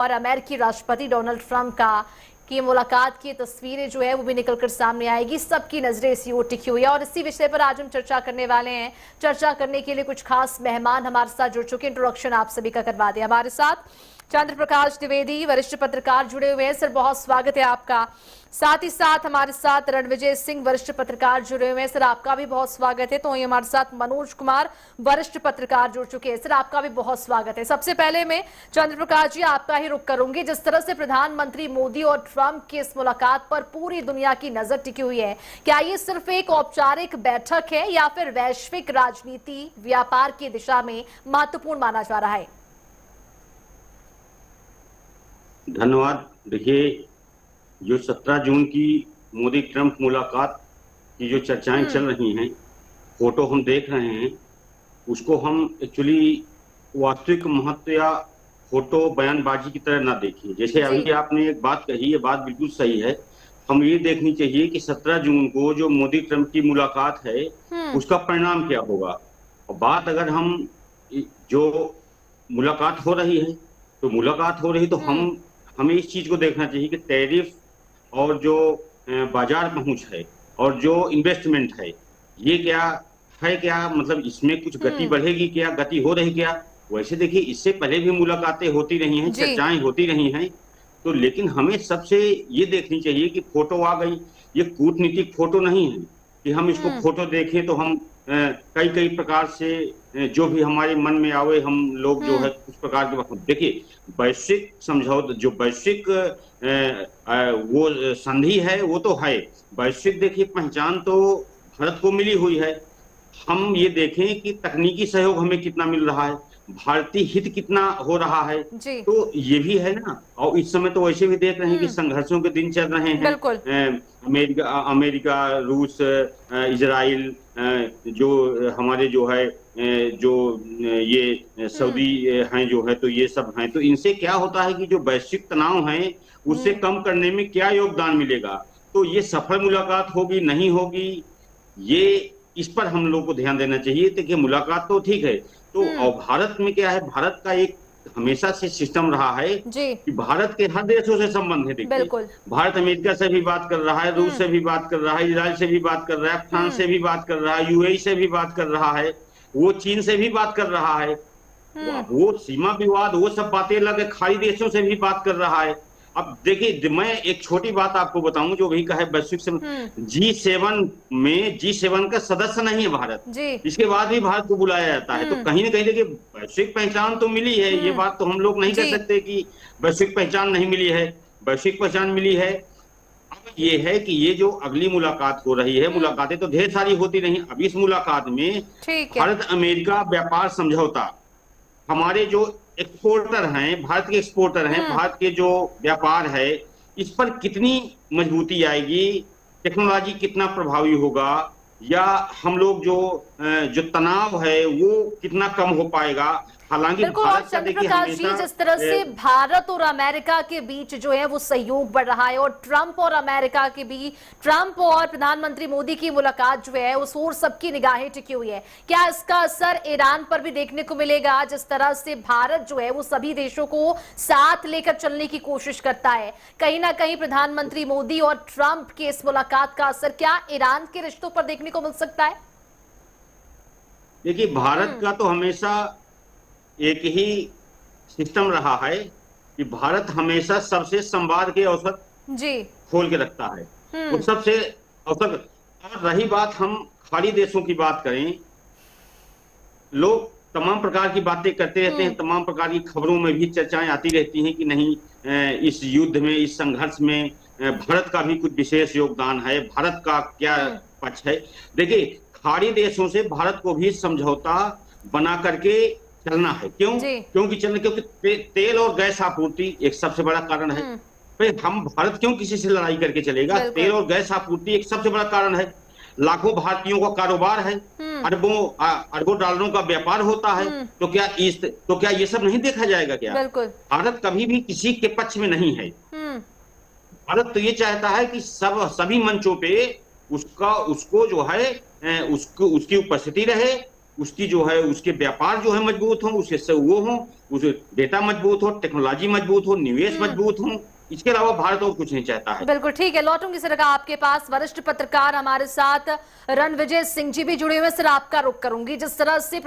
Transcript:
और अमेरिकी राष्ट्रपति डोनाल्ड ट्रंप की मुलाकात की तस्वीरें जो है वो भी निकलकर सामने आएगी। सबकी नजरें इसी ओर टिकी हुई है और इसी विषय पर आज हम चर्चा करने वाले हैं। चर्चा करने के लिए कुछ खास मेहमान हमारे साथ जुड़ चुके हैं। इंट्रोडक्शन आप सभी का करवा दें। हमारे साथ चंद्र प्रकाश द्विवेदी वरिष्ठ पत्रकार जुड़े हुए हैं। सर बहुत स्वागत है आपका। साथ ही साथ हमारे साथ रणविजय सिंह वरिष्ठ पत्रकार जुड़े हुए हैं। सर आपका भी बहुत स्वागत है। तो वहीं हमारे साथ मनोज कुमार वरिष्ठ पत्रकार जुड़ चुके हैं। सर आपका भी बहुत स्वागत है। सबसे पहले मैं चंद्र प्रकाश जी आपका ही रुख करूंगी। जिस तरह से प्रधानमंत्री मोदी और ट्रंप की इस मुलाकात पर पूरी दुनिया की नजर टिकी हुई है, क्या ये सिर्फ एक औपचारिक बैठक है या फिर वैश्विक राजनीति व्यापार की दिशा में महत्वपूर्ण माना जा रहा है? धन्यवाद। देखिए, जो 17 जून की मोदी ट्रंप मुलाकात की जो चर्चाएं चल रही हैं, फोटो हम देख रहे हैं, उसको हम एक्चुअली वास्तविक महत्व या फोटो बयानबाजी की तरह ना देखें। जैसे अभी आपने एक बात कही, ये बात बिल्कुल सही है। हम ये देखनी चाहिए कि 17 जून को जो मोदी ट्रंप की मुलाकात है उसका परिणाम क्या होगा। और बात अगर हम जो मुलाकात हो रही है तो मुलाकात हो रही तो हमें इस चीज को देखना चाहिए कि टैरिफ और जो बाजार पहुंच है और जो इन्वेस्टमेंट है, ये क्या है, क्या मतलब इसमें कुछ गति बढ़ेगी, क्या गति हो रही क्या। वैसे देखिए, इससे पहले भी मुलाकातें होती रही हैं, चर्चाएं होती रही हैं, तो लेकिन हमें सबसे ये देखनी चाहिए कि फोटो आ गई, ये कूटनीतिक फोटो नहीं है कि हम इसको फोटो देखें तो हम कई प्रकार से जो भी हमारे मन में आवे हम लोग जो है उस प्रकार के। देखिए, वैश्विक समझौता जो वैश्विक वो संधि है वो तो है वैश्विक। देखिए, पहचान तो भारत को मिली हुई है। हम ये देखें कि तकनीकी सहयोग हमें कितना मिल रहा है, भारतीय हित कितना हो रहा है, तो ये भी है ना। और इस समय तो वैसे भी देख रहे हैं कि संघर्षों के दिन चल रहे हैं। अमेरिका, रूस, इजराइल, जो हमारे जो है जो ये सऊदी हैं जो है, तो ये सब हैं। तो इनसे क्या होता है कि जो वैश्विक तनाव है उससे कम करने में क्या योगदान मिलेगा। तो ये सफल मुलाकात होगी नहीं होगी, ये इस पर हम लोग को ध्यान देना चाहिए। देखिए, मुलाकात तो ठीक है, तो और भारत में क्या है, भारत का एक हमेशा से सिस्टम रहा है कि भारत के हर देशों से संबंध है। देखिए, भारत अमेरिका से भी बात कर रहा है, रूस से भी बात कर रहा है, इजराइल से भी बात कर रहा है, फ्रांस से भी बात कर रहा है, यूएई से भी बात कर रहा है, वो चीन से भी बात कर रहा है, वो सीमा विवाद वो सब बातें अलग है, खाड़ी देशों से भी बात कर रहा है। अब देखिए, मैं एक छोटी बात आपको बताऊं जो भी कहे, वैश्विक G7 में G7 का सदस्य नहीं है भारत, इसके बाद भी भारत को बुलाया जाता है। तो कहीं ना कहीं देखिए, वैश्विक पहचान तो मिली है, ये बात तो हम लोग नहीं कह सकते कि वैश्विक पहचान नहीं मिली है, वैश्विक पहचान मिली है। अब ये है कि ये जो अगली मुलाकात हो रही है, मुलाकातें तो ढेर सारी होती रही। अब इस मुलाकात में भारत अमेरिका व्यापार समझौता, हमारे जो एक्सपोर्टर हैं, भारत के एक्सपोर्टर हैं, भारत के जो व्यापार है, इस पर कितनी मजबूती आएगी, टेक्नोलॉजी कितना प्रभावी होगा, या हम लोग जो तनाव है वो कितना कम हो पाएगा। हालांकि और चंद्र प्रकाश जी, जिस तरह से भारत और अमेरिका के बीच जो है वो सहयोग बढ़ रहा है और ट्रंप और अमेरिका के बीच, ट्रंप और प्रधानमंत्री मोदी की मुलाकात जो है उस ओर सबकी निगाहें टिकी हुई है, क्या इसका असर ईरान पर भी देखने को मिलेगा? जिस तरह से भारत जो है वो सभी देशों को साथ लेकर चलने की कोशिश करता है, कहीं ना कहीं प्रधानमंत्री मोदी और ट्रंप की इस मुलाकात का असर क्या ईरान के रिश्तों पर देखने को मिल सकता है? देखिए, भारत का तो हमेशा एक ही सिस्टम रहा है कि भारत हमेशा सबसे संवाद के अवसर खोल के रखता है, तो सबसे अवसर। और रही बात, हम खाड़ी देशों की बात करें, लोग तमाम प्रकार की बातें करते रहते हैं, तमाम प्रकार की खबरों में भी चर्चाएं आती रहती हैं कि नहीं, इस युद्ध में, इस संघर्ष में भारत का भी कुछ विशेष योगदान है, भारत का क्या पक्ष है। देखिए, खाड़ी देशों से भारत को भी समझौता बना करके चलना है। क्योंकि तेल और गैस आपूर्ति एक सबसे बड़ा कारण है। फिर हम भारत क्यों किसी से लड़ाई करके चलेगा? तेल और गैस आपूर्ति एक सबसे बड़ा कारण है। लाखों भारतीयों का कारोबार है, अरबों डॉलरों का व्यापार होता है, तो क्या ये सब नहीं देखा जाएगा क्या? भारत कभी भी किसी के पक्ष में नहीं है। भारत तो ये चाहता है कि सभी मंचों पे उसको जो है उसकी उपस्थिति रहे, उसकी जो है उसके व्यापार जो है मजबूत हो, उससे वो हो, उस डेटा मजबूत हो, टेक्नोलॉजी मजबूत हो, निवेश मजबूत हो। इसके अलावा भारत और कुछ नहीं चाहता है। बिल्कुल ठीक है, लौटूंगी सर आपके पास। वरिष्ठ पत्रकार हमारे साथ रणविजय सिंह जी भी जुड़े हुए, सर आपका रुख करूंगी। जिस तरह से